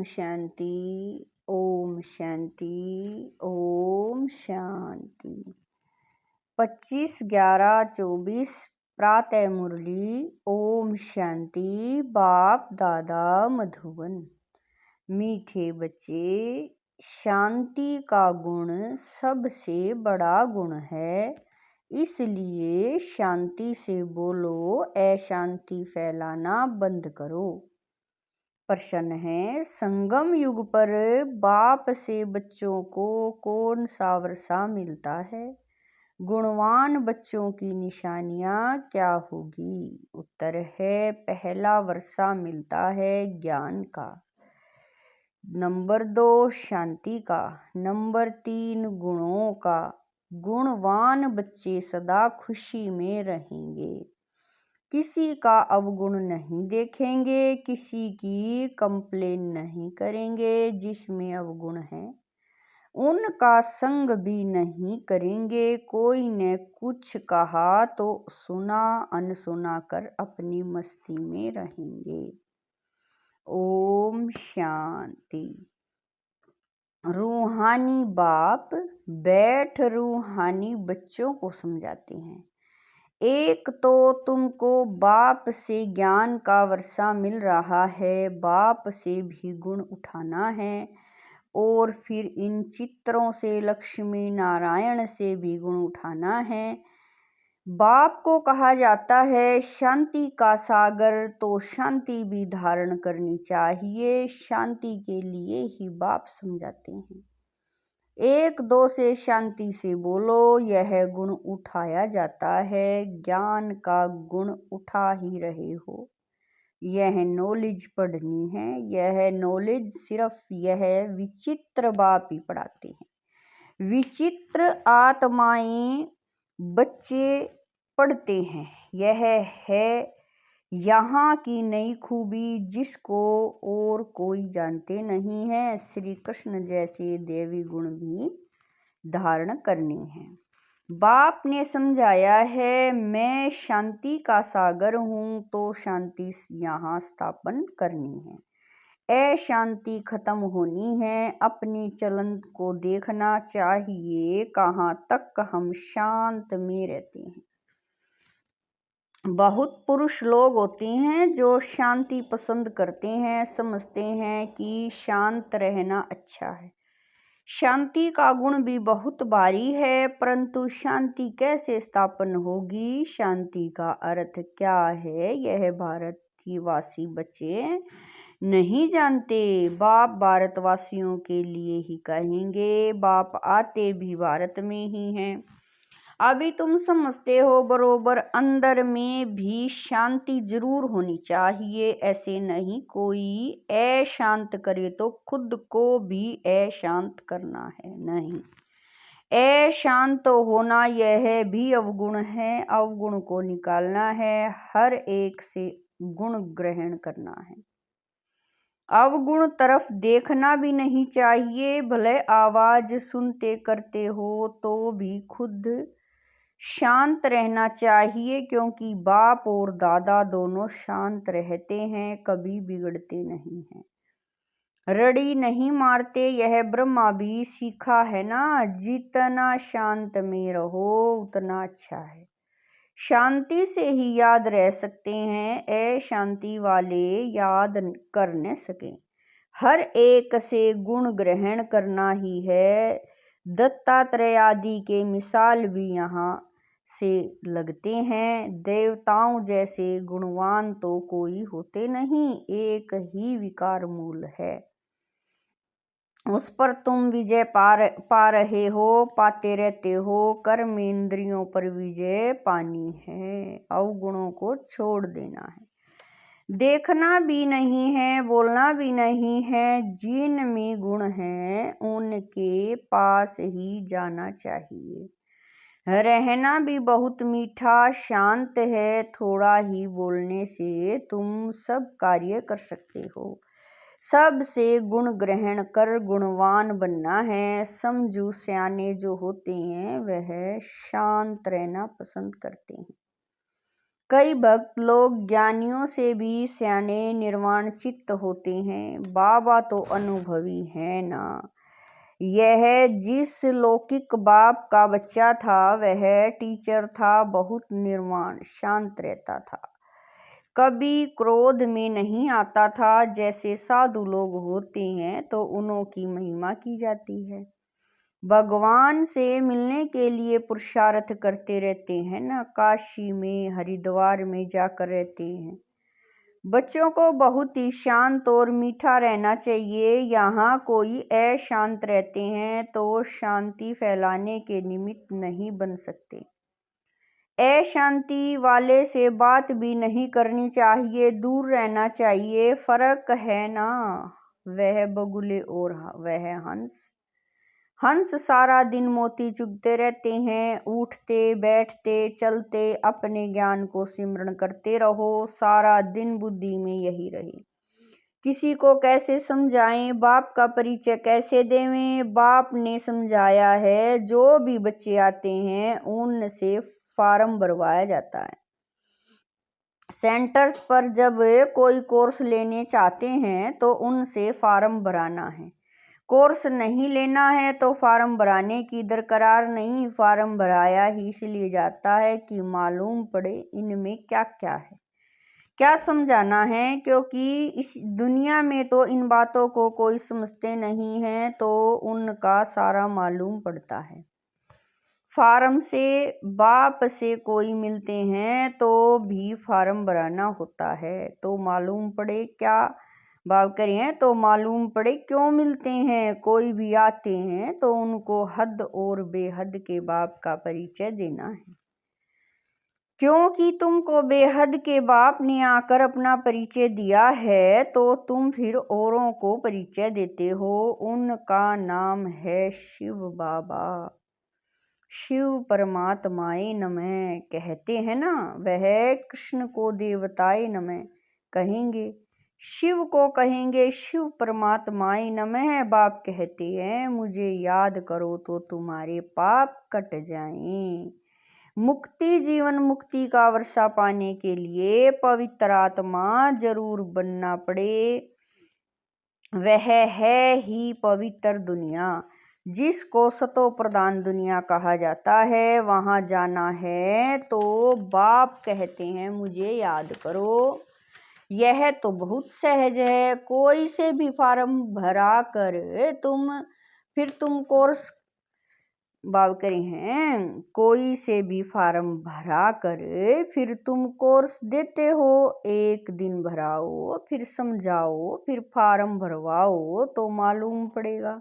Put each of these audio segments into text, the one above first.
शांति, ओम शांति, ओम शांति। 25/11/24 प्रातः मुरली। ओम शांति। बाप दादा मधुबन। मीठे बच्चे, शांति का गुण सबसे बड़ा गुण है, इसलिए शांति से बोलो, अशांति फैलाना बंद करो। प्रश्न है, संगम युग पर बाप से बच्चों को कौन सा वर्षा मिलता है? गुणवान बच्चों की निशानियां क्या होगी? उत्तर है, पहला वर्षा मिलता है ज्ञान का, नंबर 2 शांति का, नंबर 3 गुणों का। गुणवान बच्चे सदा खुशी में रहेंगे, किसी का अवगुण नहीं देखेंगे, किसी की कंप्लेन नहीं करेंगे। जिसमें अवगुण है उनका संग भी नहीं करेंगे। कोई ने कुछ कहा तो सुना अनसुना कर अपनी मस्ती में रहेंगे। ओम शांति। रूहानी बाप बैठ रूहानी बच्चों को समझाते हैं। एक तो तुमको बाप से ज्ञान का वर्षा मिल रहा है, बाप से भी गुण उठाना है, और फिर इन चित्रों से लक्ष्मी नारायण से भी गुण उठाना है। बाप को कहा जाता है शांति का सागर, तो शांति भी धारण करनी चाहिए। शांति के लिए ही बाप समझाते हैं। 1-2 से शांति से बोलो, यह गुण उठाया जाता है। ज्ञान का गुण उठा ही रहे हो। यह नॉलेज पढ़नी है। यह नॉलेज सिर्फ यह विचित्र बाप ही पढ़ाते हैं। विचित्र आत्माएं बच्चे पढ़ते हैं। यह है यहाँ की नई खूबी, जिसको और कोई जानते नहीं है। श्री कृष्ण जैसे देवी गुण भी धारण करने हैं। बाप ने समझाया है, मैं शांति का सागर हूँ, तो शांति यहाँ स्थापन करनी है। अशांति खत्म होनी है। अपनी चलन को देखना चाहिए, कहाँ तक हम शांत में रहते हैं। बहुत पुरुष लोग होते हैं जो शांति पसंद करते हैं, समझते हैं कि शांत रहना अच्छा है। शांति का गुण भी बहुत भारी है, परंतु शांति कैसे स्थापन होगी, शांति का अर्थ क्या है, यह भारतवासी बच्चे नहीं जानते। बाप भारतवासियों के लिए ही कहेंगे। बाप आते भी भारत में ही हैं। अभी तुम समझते हो बरोबर, अंदर में भी शांति जरूर होनी चाहिए। ऐसे नहीं कोई अशांत करे तो खुद को भी अशांत करना है, नहीं। अशांत होना यह भी अवगुण है। अवगुण को निकालना है, हर एक से गुण ग्रहण करना है। अवगुण तरफ देखना भी नहीं चाहिए। भले आवाज सुनते करते हो तो भी खुद शांत रहना चाहिए, क्योंकि बाप और दादा दोनों शांत रहते हैं, कभी बिगड़ते नहीं हैं, रड़ी नहीं मारते। यह ब्रह्मा भी सीखा है ना, जितना शांत में रहो उतना अच्छा है। शांति से ही याद रह सकते हैं, अशांति वाले याद कर न सके। हर एक से गुण ग्रहण करना ही है। दत्तात्रेय आदि के मिसाल भी यहाँ से लगते हैं। देवताओं जैसे गुणवान तो कोई होते नहीं, एक ही विकार मूल है, उस पर तुम विजय पा रहे हो, पाते रहते हो। कर्म इंद्रियों पर विजय पानी है, अवगुणों को छोड़ देना है। देखना भी नहीं है, बोलना भी नहीं है। जिनमें गुण है उनके पास ही जाना चाहिए। रहना भी बहुत मीठा शांत है। थोड़ा ही बोलने से तुम सब कार्य कर सकते हो। सबसे गुण ग्रहण कर गुणवान बनना है। समझू सियाने जो होते हैं वह शांत रहना पसंद करते हैं। कई भक्त लोग ज्ञानियों से भी स्याने निर्वाण चित्त होते हैं। बाबा तो अनुभवी है ना। यह जिस लौकिक बाप का बच्चा था वह टीचर था, बहुत निर्वाण शांत रहता था, कभी क्रोध में नहीं आता था। जैसे साधु लोग होते हैं तो उन्हों की महिमा की जाती है, भगवान से मिलने के लिए पुरुषार्थ करते रहते हैं ना। काशी में हरिद्वार में जाकर रहते हैं। बच्चों को बहुत ही शांत और मीठा रहना चाहिए। यहाँ कोई अशांत रहते हैं तो शांति फैलाने के निमित्त नहीं बन सकते। अशांति वाले से बात भी नहीं करनी चाहिए, दूर रहना चाहिए। फर्क है ना, वह बगुले और वह हंस। हंस सारा दिन मोती चुगते रहते हैं, उठते बैठते चलते अपने ज्ञान को सिमरण करते रहो, सारा दिन बुद्धि में यही रहे। किसी को कैसे समझाएं, बाप का परिचय कैसे देवें? बाप ने समझाया है, जो भी बच्चे आते हैं उनसे फार्म भरवाया जाता है। सेंटर्स पर जब कोई कोर्स लेने चाहते हैं तो उनसे फार्म भराना है। कोर्स नहीं लेना है तो फार्म भराने की दरकार नहीं। फार्म भराया ही इसलिए जाता है कि मालूम पड़े इनमें क्या क्या है, क्या समझाना है, क्योंकि इस दुनिया में तो इन बातों को कोई समझते नहीं है, तो उनका सारा मालूम पड़ता है। फार्म से बाप से कोई मिलते हैं तो भी फार्म भराना होता है, तो मालूम पड़े क्या बाप करें, तो मालूम पड़े क्यों मिलते हैं। कोई भी आते हैं तो उनको हद और बेहद के बाप का परिचय देना है, क्योंकि तुमको बेहद के बाप ने आकर अपना परिचय दिया है तो तुम फिर औरों को परिचय देते हो। उनका नाम है शिव बाबा। शिव परमात्माए नमः कहते हैं ना, वह कृष्ण को देवताए नमः कहेंगे, शिव को कहेंगे शिव परमात्माए नमः। बाप कहते हैं मुझे याद करो तो तुम्हारे पाप कट जाएं। मुक्ति जीवन मुक्ति का वर्षा पाने के लिए पवित्र आत्मा जरूर बनना पड़े। वह है ही पवित्र दुनिया, जिसको सतो प्रधान दुनिया कहा जाता है। वहाँ जाना है तो बाप कहते हैं मुझे याद करो। यह तो बहुत सहज है, कोई से भी फार्म भरा कर तुम कोर्स बाप करे हैं, कोई से भी फार्म भरा कर फिर तुम कोर्स देते हो। एक दिन भराओ, फिर समझाओ, फिर फार्म भरवाओ तो मालूम पड़ेगा।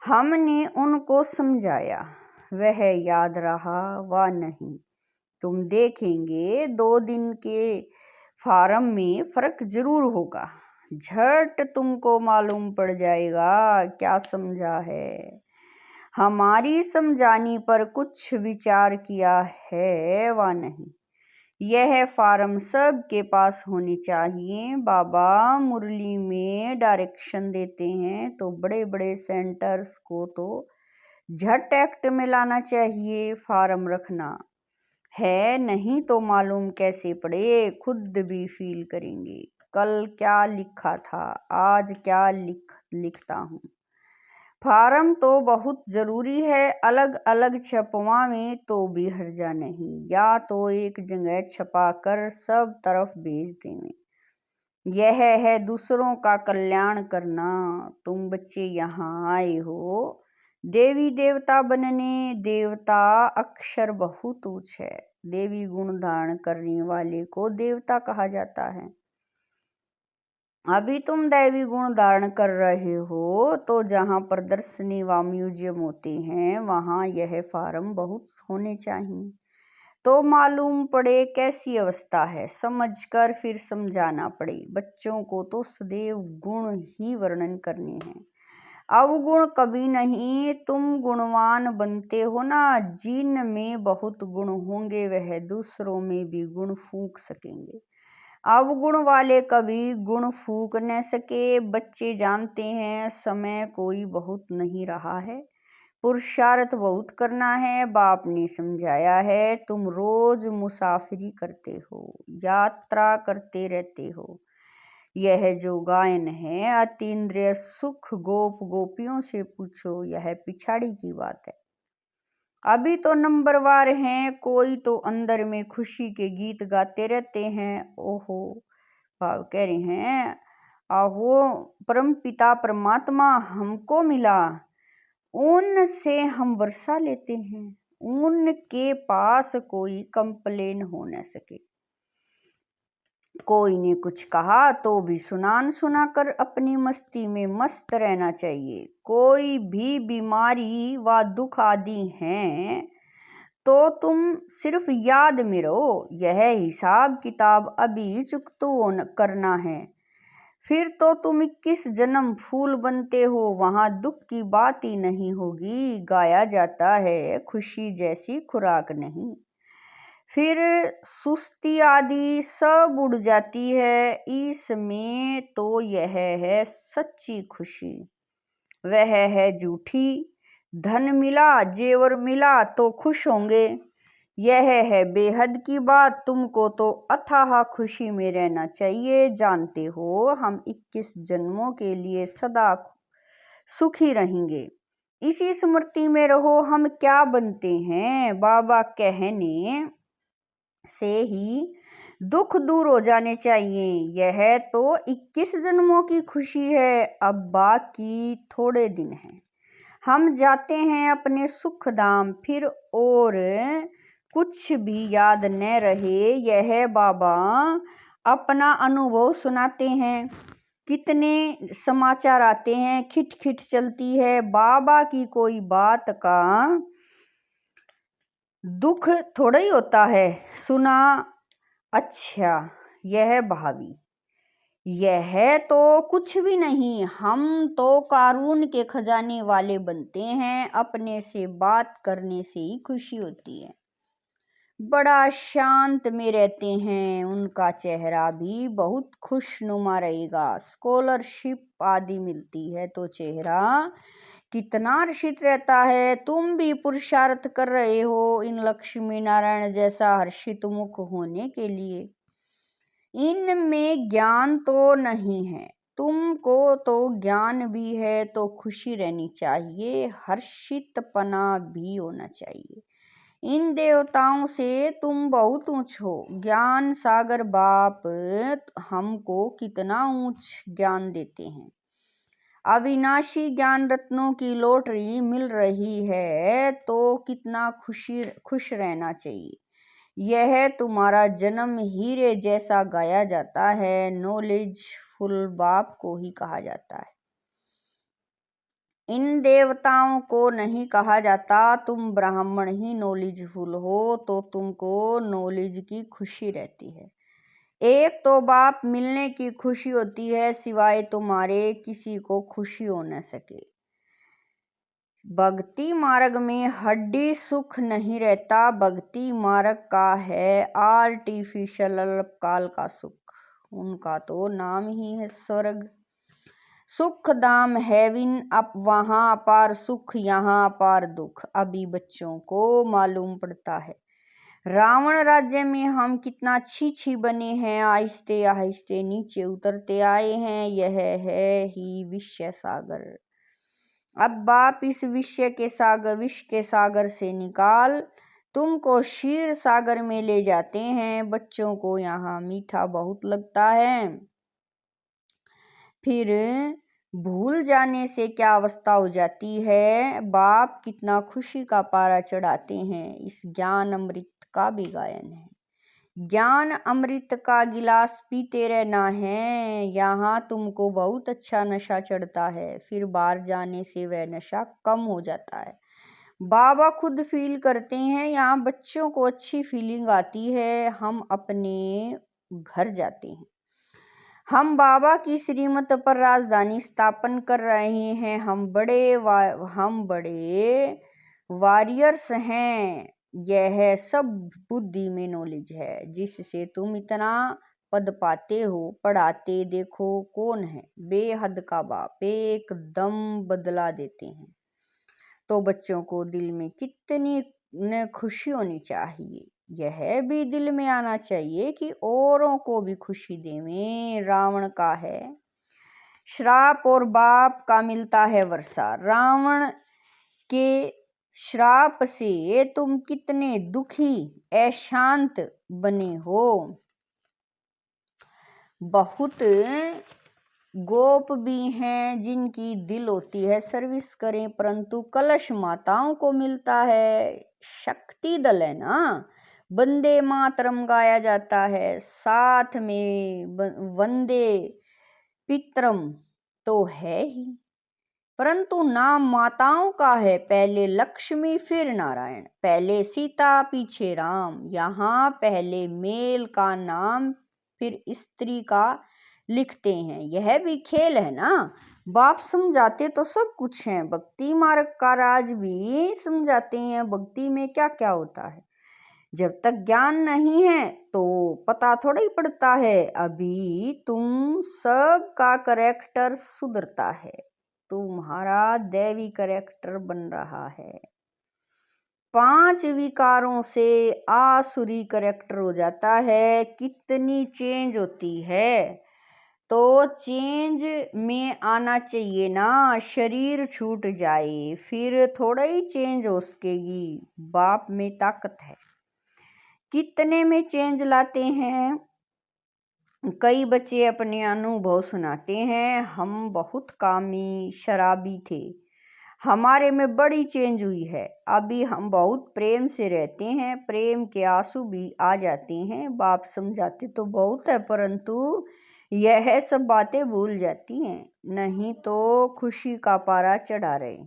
हमने उनको समझाया, वह याद रहा व नहीं। तुम देखेंगे 2 दिन के फार्म में फर्क जरूर होगा, झट तुमको मालूम पड़ जाएगा क्या समझा है। हमारी समझानी पर कुछ विचार किया है व नहीं। यह फार्म सब के पास होनी चाहिए। बाबा मुरली में डायरेक्शन देते हैं तो बड़े बड़े सेंटर्स को तो झट एक्ट में लाना चाहिए। फार्म रखना है, नहीं तो मालूम कैसे पड़े, खुद भी फील करेंगे कल क्या लिखा था, आज क्या लिखता हूँ। फार्म तो बहुत जरूरी है, अलग अलग छपवावें तो भी हर्जा नहीं, या तो एक जगह छपा कर सब तरफ भेज देवें। यह है दूसरों का कल्याण करना। तुम बच्चे यहाँ आए हो देवी देवता बनने। देवता अक्षर बहुत ऊंच है, देवी गुण धारण करने वाले को देवता कहा जाता है। अभी तुम दैवी गुण धारण कर रहे हो तो जहाँ प्रदर्शनी व म्यूजियम होते हैं वहाँ यह फार्म बहुत होने चाहिए, तो मालूम पड़े कैसी अवस्था है, समझकर फिर समझाना पड़े। बच्चों को तो सदैव गुण ही वर्णन करने हैं, अवगुण कभी नहीं। तुम गुणवान बनते हो ना, जिन में बहुत गुण होंगे वह दूसरों में भी गुण फूंक सकेंगे। अवगुण वाले कभी गुण फूंक न सके। बच्चे जानते हैं समय कोई बहुत नहीं रहा है, पुरुषार्थ बहुत करना है। बाप ने समझाया है, तुम रोज मुसाफिरी करते हो, यात्रा करते रहते हो। यह जो गायन है अतीन्द्रिय सुख गोप गोपियों से पूछो, यह पिछाड़ी की बात है। अभी तो नंबरवार हैं, कोई तो अंदर में खुशी के गीत गाते रहते हैं। ओहो, भाव कह रहे हैं, आहो परम पिता परमात्मा हमको मिला, उनसे हम वर्षा लेते हैं, उनके पास कोई कंप्लेन हो न सके। कोई ने कुछ कहा तो भी सुनाकर अपनी मस्ती में मस्त रहना चाहिए। कोई भी बीमारी व दुख आदि हैं तो तुम सिर्फ याद में रहो, यह हिसाब किताब अभी चुकतो करना है। फिर तो तुम 21 जन्म फूल बनते हो, वहां दुख की बात ही नहीं होगी। गाया जाता है, खुशी जैसी खुराक नहीं। फिर सुस्ती आदि सब उड़ जाती है। इसमें तो यह है सच्ची खुशी, वह है झूठी। धन मिला जेवर मिला तो खुश होंगे, यह है बेहद की बात। तुमको तो अथाह खुशी में रहना चाहिए। जानते हो हम 21 जन्मों के लिए सदा सुखी रहेंगे, इसी स्मृति में रहो। हम क्या बनते हैं, बाबा कहने से ही दुख दूर हो जाने चाहिए। यह तो 21 जन्मों की खुशी है। अब बाकी थोड़े दिन हैं, हम जाते हैं अपने सुख धाम। फिर और कुछ भी याद न रहे, यह बाबा अपना अनुभव सुनाते हैं। कितने समाचार आते हैं, खिटखिट चलती है। बाबा की कोई बात का दुख थोड़ा ही होता है। सुना, अच्छा यह भावी, यह तो कुछ भी नहीं। हम तो कारून के खजाने वाले बनते हैं, अपने से बात करने से ही खुशी होती है। बड़ा शांत में रहते हैं, उनका चेहरा भी बहुत खुशनुमा रहेगा। स्कॉलरशिप आदि मिलती है तो चेहरा कितना हर्षित रहता है। तुम भी पुरुषार्थ कर रहे हो इन लक्ष्मी नारायण जैसा हर्षित मुख होने के लिए। इनमें ज्ञान तो नहीं है, तुमको तो ज्ञान भी है, तो खुशी रहनी चाहिए, हर्षितपना भी होना चाहिए। इन देवताओं से तुम बहुत ऊंच हो। ज्ञान सागर बाप हमको कितना ऊंच ज्ञान देते हैं। अविनाशी ज्ञान रत्नों की लॉटरी मिल रही है तो कितना खुश रहना चाहिए। यह तुम्हारा जन्म हीरे जैसा गाया जाता है। नॉलेजफुल बाप को ही कहा जाता है, इन देवताओं को नहीं कहा जाता। तुम ब्राह्मण ही नॉलेजफुल हो तो तुमको नॉलेज की खुशी रहती है। एक तो बाप मिलने की खुशी होती है, सिवाय तुम्हारे किसी को खुशी हो न सके। भक्ति मार्ग में हड्डी सुख नहीं रहता, भक्ति मार्ग का है आर्टिफिशियल अल्पकाल का सुख। उनका तो नाम ही है स्वर्ग। सुख धाम हेवन, अब वहां अपार सुख, यहाँ अपार दुख। अभी बच्चों को मालूम पड़ता है। रावण राज्य में हम कितना छी बने हैं, आहिस्ते आहिस्ते नीचे उतरते आए हैं। यह है ही विश्व सागर। अब बाप इस विष के सागर से निकाल तुमको क्षीर सागर में ले जाते हैं। बच्चों को यहाँ मीठा बहुत लगता है, फिर भूल जाने से क्या अवस्था हो जाती है। बाप कितना खुशी का पारा चढ़ाते हैं। इस ज्ञान अमृत का भी गायन है। ज्ञान अमृत का गिलास पीते रहना है। यहाँ तुमको बहुत अच्छा नशा चढ़ता है, फिर बाहर जाने से वह नशा कम हो जाता है। बाबा खुद फील करते हैं, यहाँ बच्चों को अच्छी फीलिंग आती है। हम अपने घर जाते हैं। हम बाबा की श्रीमत पर राजधानी स्थापन कर रहे हैं। हम बड़े वॉरियर्स हैं। यह सब बुद्धि में नॉलेज है जिससे तुम इतना पद पाते हो। पढ़ाते देखो कौन है बेहद का बाप, एकदम बदला देते हैं। तो बच्चों को दिल में कितनी खुशी होनी चाहिए। यह भी दिल में आना चाहिए कि औरों को भी खुशी देवें। रावण का है श्राप और बाप का मिलता है वर्षा। रावण के श्राप से तुम कितने दुखी अशांत बने हो। बहुत गोप भी हैं जिनकी दिल होती है सर्विस करें, परंतु कलश माताओं को मिलता है। शक्ति दल है ना, वंदे मातरम गाया जाता है, साथ में वंदे पितरम तो है ही, परंतु नाम माताओं का है। पहले लक्ष्मी फिर नारायण, पहले सीता पीछे राम। यहाँ पहले मेल का नाम फिर स्त्री का लिखते हैं। यह भी खेल है ना। बाप समझाते तो सब कुछ है, भक्ति मार्ग का राज भी समझाते हैं। भक्ति में क्या क्या होता है, जब तक ज्ञान नहीं है तो पता थोड़ा ही पड़ता है। अभी तुम सब का करेक्टर सुधरता है, तुम्हारा दैवी करेक्टर बन रहा है। 5 विकारों से आसुरी करेक्टर हो जाता है। कितनी चेंज होती है, तो चेंज में आना चाहिए ना। शरीर छूट जाए फिर थोड़ा ही चेंज हो सकेगी। बाप में ताकत है, कितने में चेंज लाते हैं। कई बच्चे अपने अनुभव सुनाते हैं, हम बहुत कामी शराबी थे, हमारे में बड़ी चेंज हुई है। अभी हम बहुत प्रेम से रहते हैं, प्रेम के आंसू भी आ जाते हैं। बाप समझाते तो बहुत है, परंतु यह सब बातें भूल जाती हैं, नहीं तो खुशी का पारा चढ़ा रहे।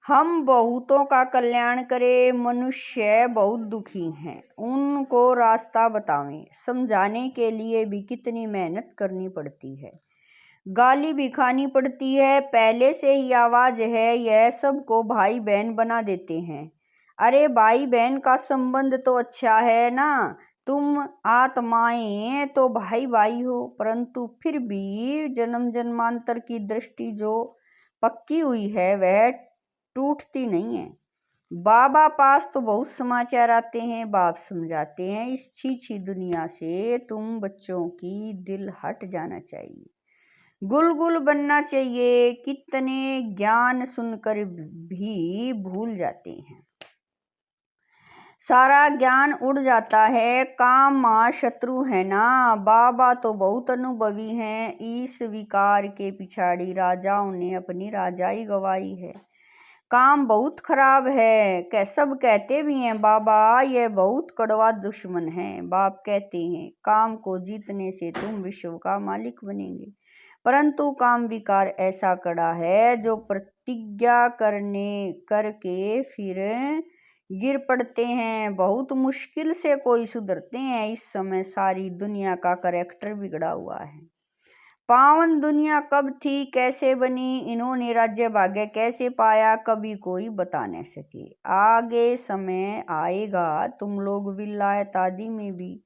हम बहुतों का कल्याण करें। मनुष्य बहुत दुखी हैं, उनको रास्ता बतावें। समझाने के लिए भी कितनी मेहनत करनी पड़ती है, गाली भी खानी पड़ती है। पहले से ही आवाज है, यह सबको भाई बहन बना देते हैं। अरे भाई बहन का संबंध तो अच्छा है ना, तुम आत्माएं तो भाई भाई हो, परंतु फिर भी जन्म जन्मांतर की दृष्टि जो पक्की हुई है वह टूटती नहीं है। बाबा पास तो बहुत समाचार आते हैं, बाप समझाते हैं इस छी दुनिया से तुम बच्चों की दिल हट जाना चाहिए, गुलगुल बनना चाहिए। कितने ज्ञान सुनकर भी भूल जाते हैं, सारा ज्ञान उड़ जाता है। काम मां शत्रु है ना। बाबा तो बहुत अनुभवी हैं, इस विकार के पिछाड़ी राजाओं ने अपनी राजाई गवाई है। काम बहुत खराब है, सब कहते भी हैं बाबा ये बहुत कड़वा दुश्मन है। बाप कहते हैं काम को जीतने से तुम विश्व का मालिक बनेंगे, परंतु काम विकार ऐसा कड़ा है जो प्रतिज्ञा करके फिर गिर पड़ते हैं। बहुत मुश्किल से कोई सुधरते हैं। इस समय सारी दुनिया का करेक्टर बिगड़ा हुआ है। पावन दुनिया कब थी, कैसे बनी, इन्होंने राज्य भाग्य कैसे पाया, कभी कोई बता नहीं सके। आगे समय आएगा तुम लोग विलायत आदि में भी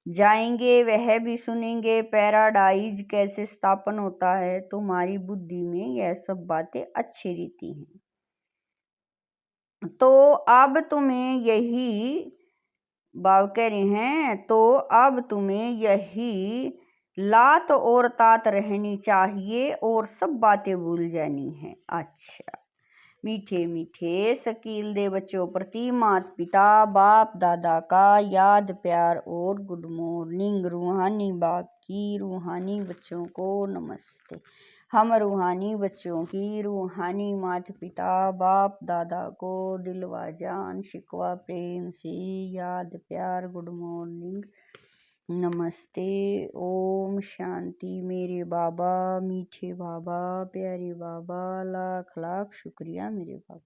जाएंगे, वह भी सुनेंगे पैराडाइज कैसे स्थापन होता है। तुम्हारी बुद्धि में यह सब बातें अच्छी रहती हैं, तो अब तुम्हें यही बाब कह रहे हैं, तो अब तुम्हें यही लात और तात रहनी चाहिए और सब बातें भूल जानी है। अच्छा, मीठे मीठे शकील दे बच्चों प्रति माता पिता बाप दादा का याद प्यार और गुड मॉर्निंग। रूहानी बाप की रूहानी बच्चों को नमस्ते। हम रूहानी बच्चों की रूहानी माता पिता बाप दादा को दिलवा जान शिकवा प्रेम से याद प्यार गुड मॉर्निंग नमस्ते। ओम शांति। मेरे बाबा मीठे बाबा प्यारे बाबा, लाख लाख शुक्रिया मेरे बाबा।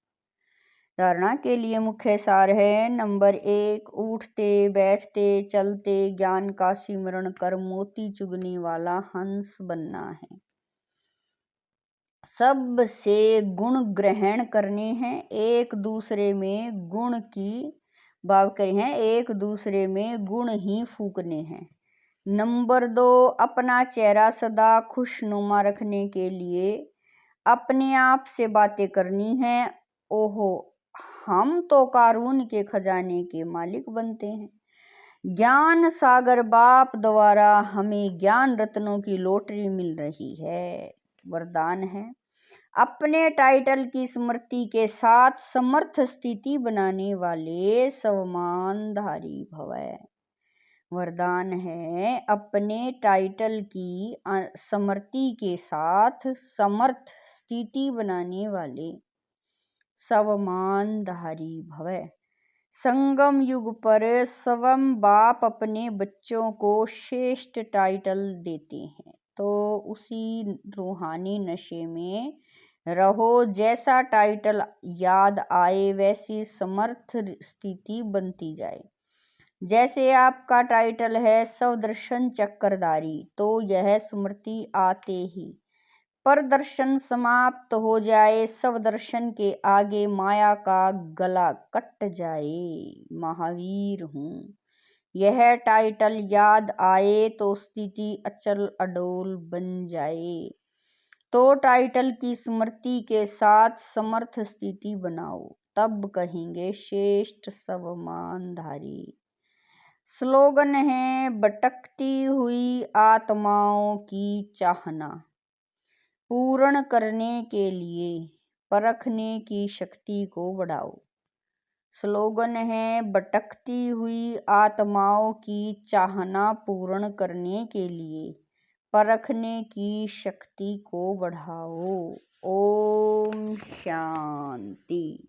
धारणा के लिए मुख्य सार है। नंबर 1, उठते बैठते चलते ज्ञान का सिमरण कर मोती चुगने वाला हंस बनना है। सबसे गुण ग्रहण करने हैं, एक दूसरे में गुण की भाव करें हैं, एक दूसरे में गुण ही फूकने हैं। नंबर 2, अपना चेहरा सदा खुशनुमा रखने के लिए अपने आप से बातें करनी है, ओहो, हम तो कारून के खजाने के मालिक बनते हैं। ज्ञान सागर बाप द्वारा हमें ज्ञान रत्नों की लॉटरी मिल रही है। वरदान है, अपने टाइटल की स्मृति के साथ समर्थ स्थिति बनाने वाले सर्वमानधारी भवै। वरदान है, अपने टाइटल की स्मृति के साथ समर्थ स्थिति बनाने वाले सर्वमानधारी भवै। संगम युग पर स्वयं बाप अपने बच्चों को श्रेष्ठ टाइटल देते हैं, तो उसी रूहानी नशे में रहो। जैसा टाइटल याद आए वैसी समर्थ स्थिति बनती जाए। जैसे आपका टाइटल है स्वदर्शन चक्रधारी, तो यह स्मृति आते ही परदर्शन समाप्त हो जाए, स्वदर्शन के आगे माया का गला कट जाए। महावीर हूँ, यह टाइटल याद आए तो स्थिति अचल अडोल बन जाए। तो टाइटल की स्मृति के साथ समर्थ स्थिति बनाओ, तब कहेंगे श्रेष्ठ सर्वमानधारी। स्लोगन है, भटकती हुई आत्माओं की चाहना पूर्ण करने के लिए परखने की शक्ति को बढ़ाओ। स्लोगन है, भटकती हुई आत्माओं की चाहना पूर्ण करने के लिए परखने की शक्ति को बढ़ाओ। ओम शांति।